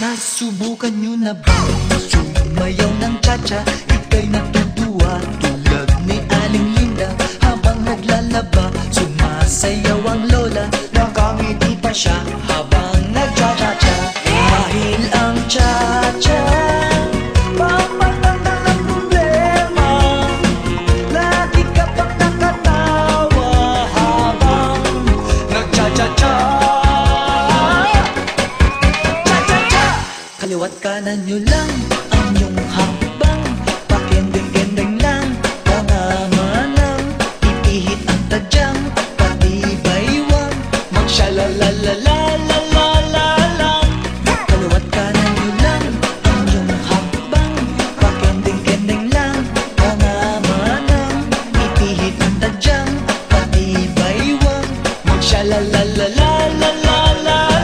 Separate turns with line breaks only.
Nasubukan nyo na ba sumayaw ng cha-cha? Ika'y natutuwa tulad ni Aling Linda. Habang naglalaba, sumasayaw ang lola. Nakangiti pa siya habang nagcha-cha-cha. Dahil ang cha-cha pampatanggal ng problema. Lagi ka pang nakatawa habang nagcha-cha-cha. Kaliwat kanan nyo lang